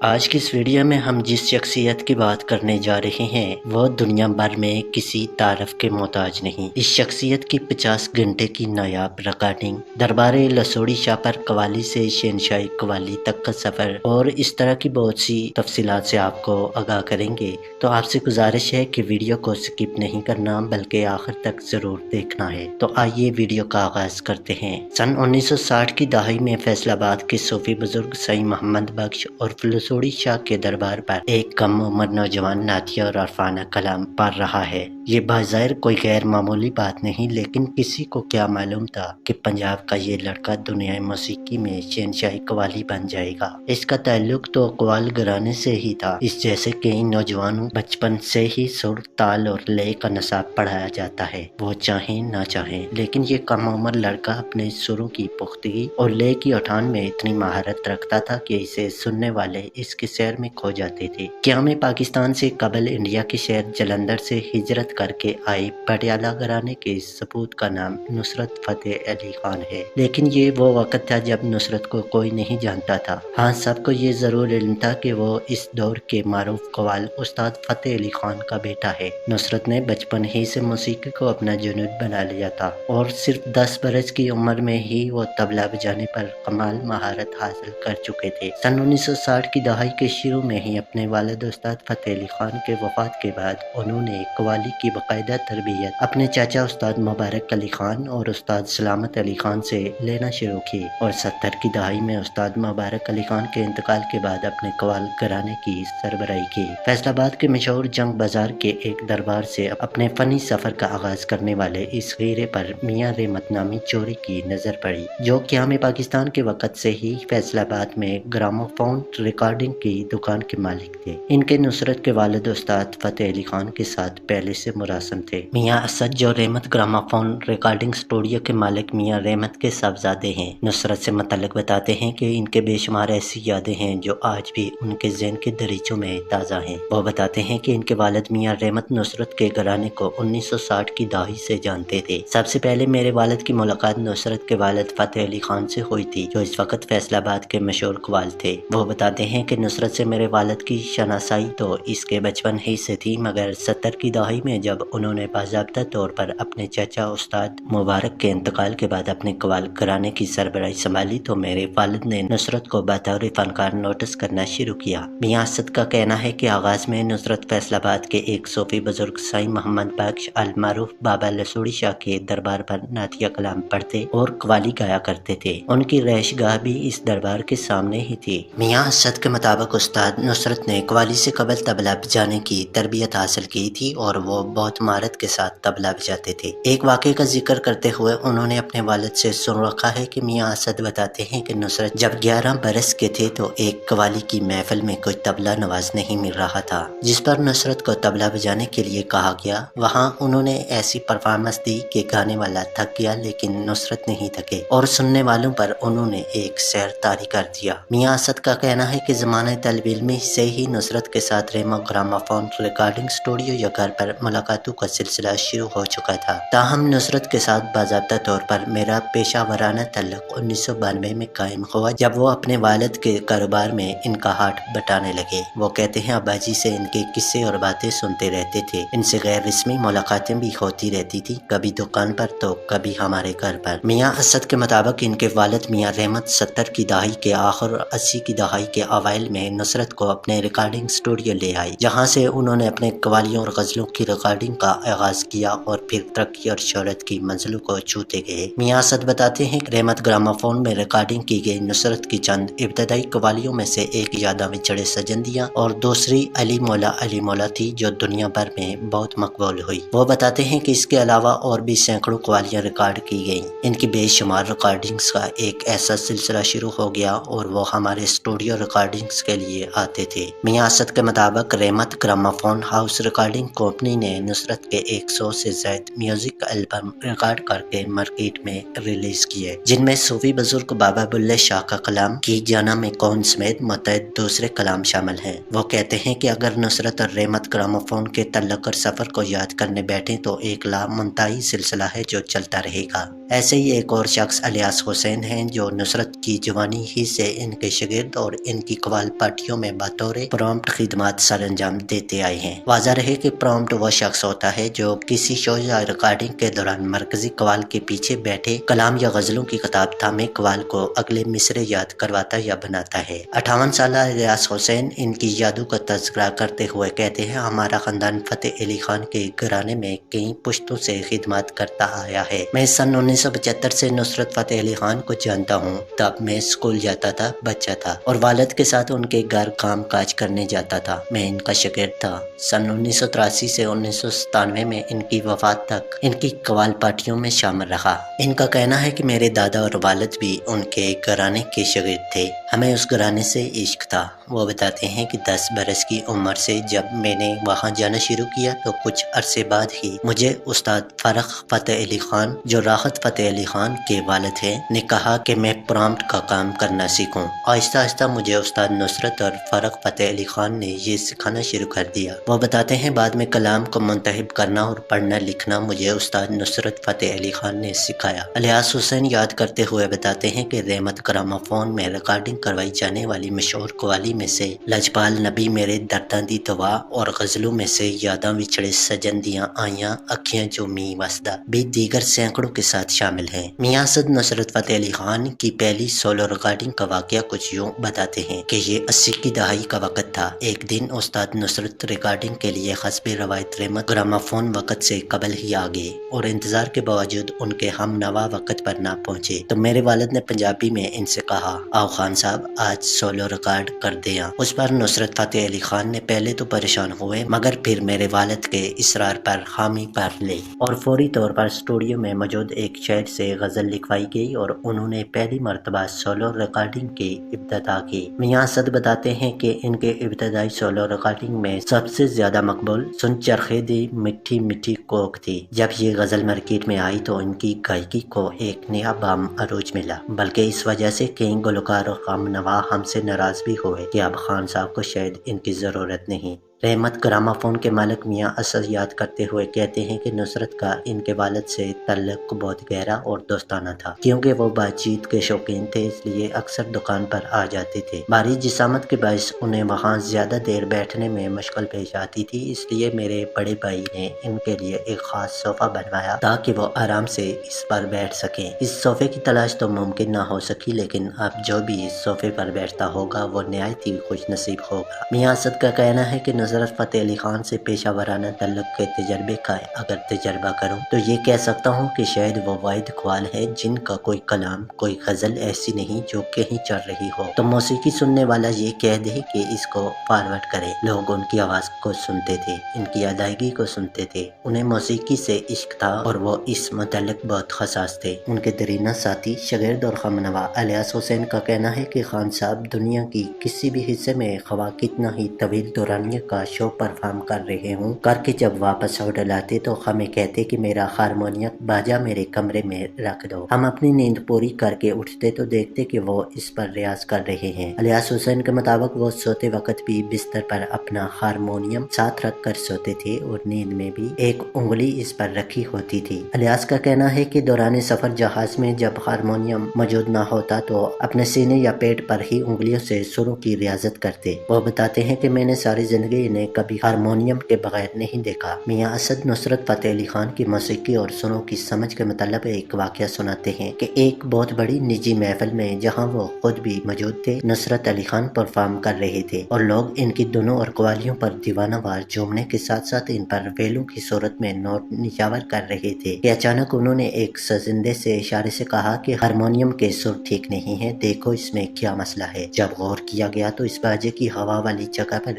آج کی اس ویڈیو میں ہم جس شخصیت کی بات کرنے جا رہے ہیں وہ دنیا بھر میں کسی تعارف کے محتاج نہیں۔ اس شخصیت کی 50 گھنٹے کی نایاب ریکارڈنگ، دربار لسوڑی شاہ پر قوالی سے شہنشاہ قوالی تک کا سفر اور اس طرح کی بہت سی تفصیلات سے آپ کو آگاہ کریں گے، تو آپ سے گزارش ہے کہ ویڈیو کو سکپ نہیں کرنا بلکہ آخر تک ضرور دیکھنا ہے۔ تو آئیے ویڈیو کا آغاز کرتے ہیں۔ سن 1960 کی دہائی میں فیصل آباد کے صوفی بزرگ سائی محمد بخش اور لسوڑی شاہ کے دربار پر ایک کم عمر نوجوان نعتیہ اور عرفانہ کلام پڑھ رہا ہے۔ یہ بظاہر کوئی غیر معمولی بات نہیں، لیکن کسی کو کیا معلوم تھا کہ پنجاب کا یہ لڑکا دنیا موسیقی میں شہنشاہ قوالی بن جائے گا۔ اس کا تعلق تو قوال گرانے سے ہی تھا۔ اس جیسے کئی نوجوانوں بچپن سے ہی سر، تال اور لے کا نصاب پڑھایا جاتا ہے، وہ چاہیں نہ چاہیں، لیکن یہ کم عمر لڑکا اپنے سروں کی پختگی اور لے کی اٹھان میں اتنی مہارت رکھتا تھا کہ اسے سننے والے اس کے سیر میں کھو جاتے تھے۔ قیام پاکستان سے قبل انڈیا کے شہر جلندھر سے ہجرت کر کے آئے پٹیالہ گھرانے کے سپوت کا نام نصرت فتح علی خان ہے، لیکن یہ وہ وقت تھا جب نصرت کو کوئی نہیں جانتا تھا۔ ہاں، سب کو یہ ضرور علم تھا کہ وہ اس دور کے معروف قوال استاد فتح علی خان کا بیٹا ہے۔ نصرت نے بچپن ہی سے موسیقی کو اپنا جنون بنا لیا تھا اور صرف 10 برس کی عمر میں ہی وہ طبلہ بجانے پر کمال مہارت حاصل کر چکے تھے۔ سن 1960 کی دہائی کے شروع میں ہی اپنے والد استاد فتح علی خان کے وفات کے بعد انہوں نے قوالی کی باقاعدہ تربیت اپنے چاچا استاد مبارک علی خان اور استاد سلامت علی خان سے لینا شروع کی، اور 70 کی دہائی میں استاد مبارک علی خان کے انتقال کے بعد اپنے قوال گھرانے کی سربراہی کی۔ فیصل آباد کے مشہور جنگ بازار کے ایک دربار سے اپنے فنی سفر کا آغاز کرنے والے اس ہیرے پر میاں رحمت نامی چوری کی نظر پڑی، جو قیام پاکستان کے وقت سے ہی فیصل آباد میں گراموفون ریکارڈنگ کی دکان کے مالک تھے۔ ان کے نصرت کے والد استاد فتح علی خان کے ساتھ پہلے سے مراسم تھے۔ میاں اسد جو رحمت گراموفون ریکارڈنگ اسٹوڈیو کے مالک میاں رحمت کے صاحبزادے ہیں، نصرت سے متعلق بتاتے ہیں کہ ان کے بے شمار ایسی یادیں ہیں جو آج بھی ان کے ذہن کے دریچوں میں تازہ ہیں۔ وہ بتاتے ہیں کہ ان کے والد میاں رحمت نصرت کے گھرانے کو 1960 کی دہائی سے جانتے تھے۔ سب سے پہلے میرے والد کی ملاقات نصرت کے والد فتح علی خان سے ہوئی تھی، جو اس وقت فیصل آباد کے مشہور قوال تھے۔ وہ بتاتے ہیں کہ نصرت سے میرے والد کی شناسائی تو اس کے بچپن ہی سے تھی، مگر 70 کی دہائی میں جب انہوں نے باضابطہ طور پر اپنے چچا استاد مبارک کے انتقال کے بعد اپنے قوال گھرانے کی سربراہی سنبھالی تو میرے والد نے نصرت کو بطور فنکار نوٹس کرنا شروع کیا۔ میاں اسد کا کہنا ہے کہ آغاز میں نصرت فیصل آباد کے ایک صوفی بزرگ سائی محمد بخش المعروف بابا لسوڑی شاہ کے دربار پر نعتیہ کلام پڑھتے اور قوالی گایا کرتے تھے۔ ان کی رہائش گاہ بھی اس دربار کے سامنے ہی تھی۔ میاں اسد کے مطابق استاد نصرت نے قوالی سے قبل طبلہ بجانے کی تربیت حاصل کی تھی اور وہ بہت مہارت کے ساتھ طبلہ بجاتے تھے۔ ایک واقعے کا ذکر کرتے ہوئے انہوں نے اپنے والد سے سن رکھا ہے کہ میاں اسد بتاتے ہیں کہ نصرت جب 11 برس کے تھے تو ایک قوالی کی محفل میں کوئی طبلہ نواز نہیں مل رہا تھا، جس پر نصرت کو طبلہ بجانے کے لیے کہا گیا۔ وہاں انہوں نے ایسی پرفارمنس دی کہ گانے والا تھک گیا لیکن نصرت نہیں تھکے اور سننے والوں پر انہوں نے ایک سحر طاری کر دیا۔ میاں اسد کا کہنا ہے کہ زمانہ طالب علمی سے ہی نصرت کے ساتھ ریمو گراموفون ریکارڈنگ اسٹوڈیو یا گھر پر ملاقاتوں کا سلسلہ شروع ہو چکا تھا۔ تاہم نصرت کے ساتھ باضابطہ طور پر میرا پیشہ ورانہ تعلق 1992 میں قائم ہوا، جب وہ اپنے والد کے کاروبار میں ان کا ہاتھ بٹانے لگے۔ وہ کہتے ہیں ابا جی سے ان کے قصے اور باتیں سنتے رہتے تھے، ان سے غیر رسمی ملاقاتیں بھی ہوتی رہتی تھی، کبھی دکان پر تو کبھی ہمارے گھر پر۔ میاں اسد کے مطابق ان کے والد میاں رحمت 70 کی دہائی کے آخر اور 80 کی دہائی کے اوائل میں نصرت کو اپنے ریکارڈنگ اسٹوڈیو لے آئے، جہاں سے انہوں نے اپنے قوالیوں اور غزلوں کی ریکارڈنگ کا آغاز کیا اور پھر ترقی اور شہرت کی منزلوں کو چھوتے گئے۔ میاں اسد بتاتے ہیں کہ رحمت گراموفون میں ریکارڈنگ کی گئی نصرت کی چند ابتدائی قوالیوں میں سے ایک یاداں چڑھے سجندیاں اور دوسری علی مولا تھی، جو دنیا بھر میں بہت مقبول ہوئی۔ وہ بتاتے ہیں کہ اس کے علاوہ اور بھی سینکڑوں قوالیاں ریکارڈ کی گئیں۔ ان کی بے شمار ریکارڈنگز کا ایک ایسا سلسلہ شروع ہو گیا اور وہ ہمارے اسٹوڈیو ریکارڈنگز کے لیے آتے تھے۔ میاں اسد کے مطابق رحمت گراموفون ہاؤس ریکارڈنگ کمپنی نے نے نصرت کے 100 سے زائد میوزک البم ریکارڈ کر کے مارکیٹ میں ریلیز کیے، جن میں صوفی بزرگ بابا بلے شاہ کا کلام کی جانا میں کون سمیت متعدد دوسرے کلام شامل ہیں۔ وہ کہتے ہیں کہ اگر نصرت اور رحمت گراموفون کے تعلق اور سفر کو یاد کرنے بیٹھیں تو ایک لامنتہی سلسلہ ہے جو چلتا رہے گا۔ ایسے ہی ایک اور شخص الیاس حسین ہیں جو نصرت کی جوانی ہی سے ان کے شاگرد اور ان کی قوال پارٹیوں میں بطور پرومپٹ خدمات سر انجام دیتے آئے ہیں۔ واضح رہے کہ پرومپٹ وہ شخص ہوتا ہے جو کسی شو یا ریکارڈنگ کے دوران مرکزی قوال کے پیچھے بیٹھے کلام یا غزلوں کی کتاب تھامے قوال کو اگلے مصرے یاد کرواتا یا بناتا ہے۔ 58 سالہ الیاس حسین ان کی یادوں کا تذکرہ کرتے ہوئے کہتے ہیں، ہمارا خاندان فتح علی خان کے گھرانے میں کئی پشتوں سے خدمات کرتا آیا ہے۔ میں سن 1975 سے نصرت فتح علی خان کو جانتا ہوں۔ تب میں اسکول جاتا تھا، بچہ تھا اور والد کے ساتھ ان کے گھر کام کاج کرنے جاتا تھا۔ میں ان کا شاگرد تھا۔ سن 1983 سے 1997 میں ان کی وفات تک ان کی قوال پارٹیوں میں شامل رہا۔ ان کا کہنا ہے کہ میرے دادا اور والد بھی ان کے گھرانے کے شاگرد تھے۔ ہمیں اس گھرانے سے عشق تھا۔ وہ بتاتے ہیں کہ 10 برس کی عمر سے جب میں نے وہاں جانا شروع کیا تو کچھ عرصے بعد ہی مجھے استاد فرخ فتح علی خان جو راحت فتح علی خان کے والد ہیں نے کہا کہ میں پرومپٹ کا کام کرنا سیکھوں۔ آہستہ آہستہ مجھے استاد نصرت اور فرخ فتح علی خان نے یہ سکھانا شروع کر دیا۔ وہ بتاتے ہیں بعد میں کلام کو منتخب کرنا اور پڑھنا لکھنا مجھے استاد نصرت فتح علی خان نے سکھایا۔ الیاس حسین یاد کرتے ہوئے بتاتے ہیں کہ رحمت گراموفون میں ریکارڈنگ کروائی جانے والی مشہور قوالی میں سے لجپال نبی میرے درداں دی دوا اور غزلوں میں سے یاداں وچھڑے سجن دیاں آئیاں اکھیاں جو می وسدا بھی دیگر سینکڑوں کے ساتھ شامل ہیں۔ میاں اسد نصرت فتح علی خان کی پہلی سولو ریکارڈنگ کا واقعہ کچھ یوں بتاتے ہیں کہ یہ 80 کی دہائی کا وقت تھا۔ ایک دن استاد نصرت ریکارڈنگ کے لیے حسب روایت رحمت گراموفون وقت سے قبل ہی آ گئے اور انتظار کے باوجود ان کے ہم نوا وقت پر نہ پہنچے تو میرے والد نے پنجابی میں ان سے کہا، آؤ خان صاحب آج سولو ریکارڈ کر دیں۔ اس پر نصرت فتح علی خان نے پہلے تو پریشان ہوئے مگر پھر میرے والد کے اصرار پر حامی پر لے اور فوری طور پر اسٹوڈیو میں موجود ایک شاعر سے غزل لکھوائی گئی اور انہوں نے پہلی مرتبہ سولو ریکارڈنگ کی ابتدا کی۔ میاں اسد بتاتے ہیں کہ ان کے ابتدائی سولو ریکارڈنگ میں سب سے زیادہ مقبول سن چرخے دی مٹھی مٹھی کوک تھی۔ جب یہ غزل مارکیٹ میں آئی تو ان کی گائیکی کو ایک نیا بام عروج ملا، بلکہ اس وجہ سے کئی گلوکار اور غم نوا ہم سے ناراض بھی ہوئے کہ اب خان صاحب کو شاید ان کی ضرورت نہیں۔ رحمت گراموفون کے مالک میاں اسد یاد کرتے ہوئے کہتے ہیں کہ نصرت کا ان کے والد سے تعلق بہت گہرا اور دوستانہ تھا، کیونکہ وہ بات چیت کے شوقین تھے، اس لیے اکثر دکان پر آ جاتے تھے۔ بھاری جسامت کے باعث انہیں وہاں زیادہ دیر بیٹھنے میں مشکل پیش آتی تھی، اس لیے میرے بڑے بھائی نے ان کے لیے ایک خاص صوفہ بنوایا تاکہ وہ آرام سے اس پر بیٹھ سکیں۔ اس صوفے کی تلاش تو ممکن نہ ہو سکی، لیکن اب جو بھی اس صوفے پر بیٹھتا ہوگا وہ نہایت ہی خوش نصیب ہوگا۔ میاں اسد کا کہنا ہے کہ نصرت فتح علی خان سے پیشہ ورانہ تعلق کے تجربے کا اگر تجربہ کروں تو یہ کہہ سکتا ہوں کہ شاید وہ واحد قوال ہے جن کا کوئی کلام کوئی غزل ایسی نہیں جو کہیں چل رہی ہو تو موسیقی سننے والا یہ کہہ دے کہ اس کو فارورڈ کرے۔ لوگ ان کی آواز کو سنتے تھے، ان کی ادائیگی کو سنتے تھے، انہیں موسیقی سے عشق تھا اور وہ اس متعلق بہت حساس تھے۔ ان کے درینہ ساتھی شاگرد اور ہمنوا الیاس حسین کا کہنا ہے کہ خان صاحب دنیا کی کسی بھی حصے میں خواہ کتنا ہی طویل دورانیہ کا شو پرفارم کر رہے ہوں کر کے جب واپس ہوٹل آتے تو ہمیں کہتے کہ میرا ہارمونیم باجا میرے کمرے میں رکھ دو۔ ہم اپنی نیند پوری کر کے اٹھتے تو دیکھتے کہ وہ اس پر ریاض کر رہے ہیں۔ الیاس حسین کے مطابق وہ سوتے وقت بھی بستر پر اپنا ہارمونیم ساتھ رکھ کر سوتے تھے اور نیند میں بھی ایک انگلی اس پر رکھی ہوتی تھی۔ الیاس کا کہنا ہے کہ دوران سفر جہاز میں جب ہارمونیم موجود نہ ہوتا تو اپنے سینے یا پیٹ پر ہی انگلیوں سے سروں کی ریاضت کرتے۔ وہ بتاتے ہیں کہ میں نے ساری زندگی انہیں کبھی ہارمونیم کے بغیر نہیں دیکھا۔ میاں اسد نصرت فتح علی خان کی موسیقی اور سروں کی سمجھ کے متعلق ایک واقعہ سناتے ہیں کہ ایک بہت بڑی نجی محفل میں جہاں وہ خود بھی موجود تھے نصرت علی خان پرفارم کر رہے تھے اور لوگ ان کی دونوں اور قوالیوں پر دیوانہ وار جھومنے کے ساتھ ساتھ ان پر ویلوں کی صورت میں نوٹ نچاور کر رہے تھے کہ اچانک انہوں نے ایک سزندے سے اشارے سے کہا کہ ہارمونیم کے سر ٹھیک نہیں ہیں، دیکھو اس میں کیا مسئلہ ہے۔ جب غور کیا گیا تو اس باجے کی ہوا والی جگہ پر